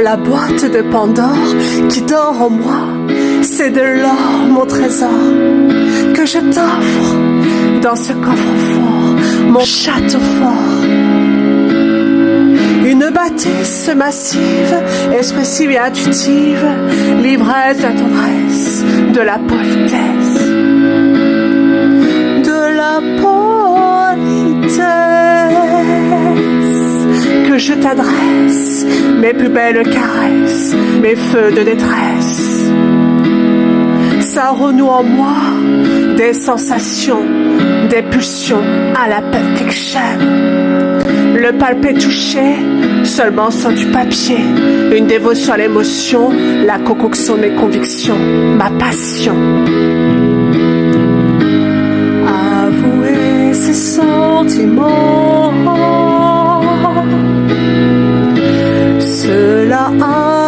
La boîte de Pandore qui dort en moi, c'est de l'or, mon trésor, que je t'offre dans ce coffre-fort, mon château fort. Une bâtisse massive, expressive et intuitive, l'ivresse de la tendresse, de la politesse. De la politesse que je t'adresse, mes plus belles caresses, mes feux de détresse. Ça renoue en moi des sensations, des pulsions à la perfection. Le palpé touché, seulement sur du papier. Une dévotion à l'émotion, la concoction de mes convictions, ma passion. Avouer ses sentiments, cela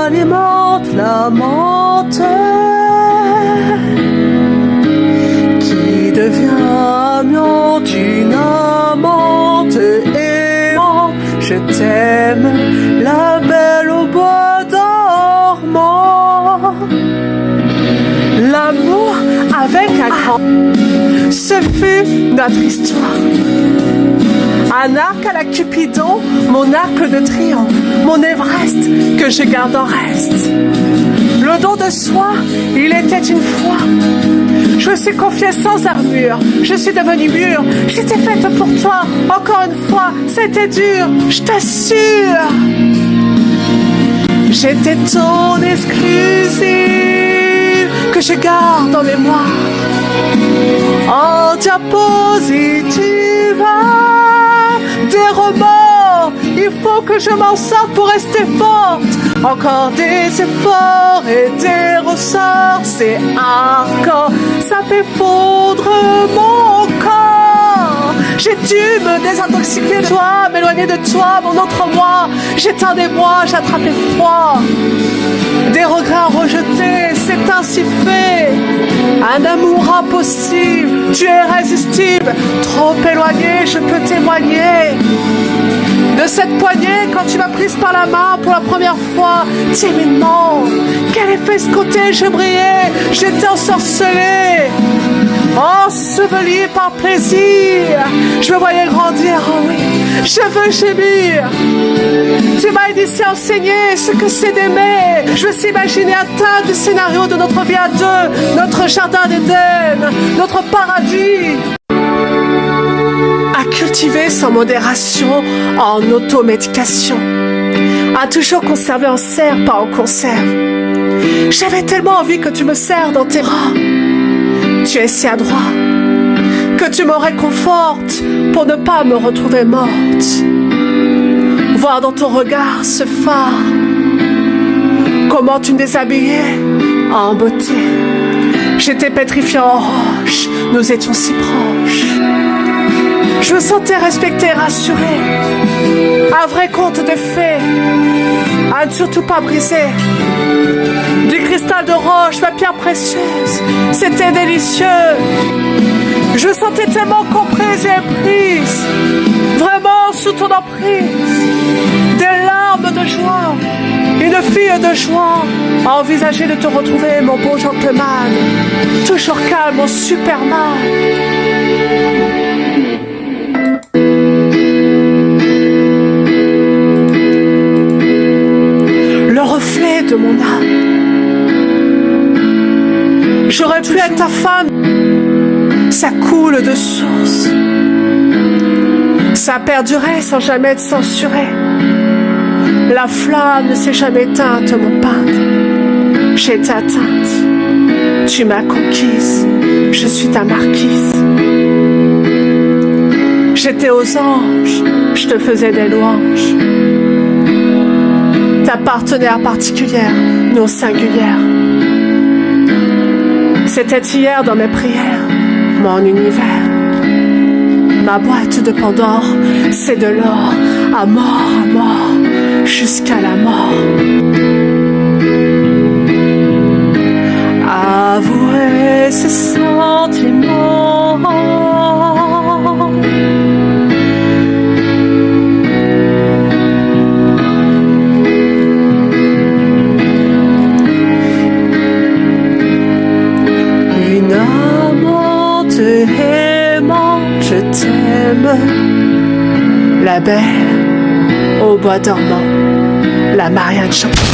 alimente la menthe qui devient amiante, une amante aimante. Je t'aime, la belle au bois dormant. L'amour avec un grand, ce fut notre histoire. Un arc à la Cupidon, mon arc de triomphe, mon Everest que je garde en reste. Le don de soi, il était une fois. Je me suis confiée sans armure, je suis devenue mûre. J'étais faite pour toi, encore une fois, c'était dur, je t'assure. J'étais ton exclusive, que je garde en mémoire. En diapositive, des remords, il faut que je m'en sorte pour rester forte. Encore des efforts et des ressorts, c'est hardcore, ça fait fondre mon corps. J'ai dû me désintoxiquer de toi, m'éloigner de toi, mon autre moi. J'éteins des mois, j'attrapais froid. Des regrets rejetés, c'est ainsi fait. Un amour impossible, tu es irrésistible. Trop éloigné, je peux témoigner de cette poignée quand tu m'as prise par la main pour la première fois, timidement. Quel effet escompté, je brillais, j'étais ensorcelée, ensevelie par plaisir. Je me voyais grandir, oh oui, je veux gémir. Tu m'as initié, enseigné ce que c'est d'aimer. Je me suis imaginé atteindre le scénario de notre vie à deux, notre jardin d'Éden, notre paradis. À cultiver sans modération, en automédication. À toujours conserver en serre, pas en conserve. J'avais tellement envie que tu me serres dans tes bras. Tu es si adroit que tu me réconfortes pour ne pas me retrouver morte. Voir dans ton regard ce phare, comment tu me déshabillais en beauté. J'étais pétrifiée en roche, nous étions si proches. Je me sentais respectée, rassurée. Un vrai conte de fées, à ne surtout pas briser. Du cristal de roche, ma pierre précieuse, c'était délicieux. Je me sentais tellement comprise et éprise, vraiment sous ton emprise. Des larmes de joie, une fille de joie, à envisager de te retrouver, mon beau gentleman. Toujours calme, mon Superman. De mon âme. J'aurais pu être ta femme. Ça coule de source. Ça perdurait sans jamais être censuré. La flamme ne s'est jamais éteinte, mon peintre. J'ai été atteinte. Tu m'as conquise. Je suis ta marquise. J'étais aux anges. Je te faisais des louanges. Ta partenaire particulière, non singulière. C'était hier dans mes prières, mon univers. Ma boîte de Pandore, c'est de l'or, à mort, jusqu'à la mort. Avouer ses sentiments, je t'aime. La belle au bois dormant, la Marianne chante.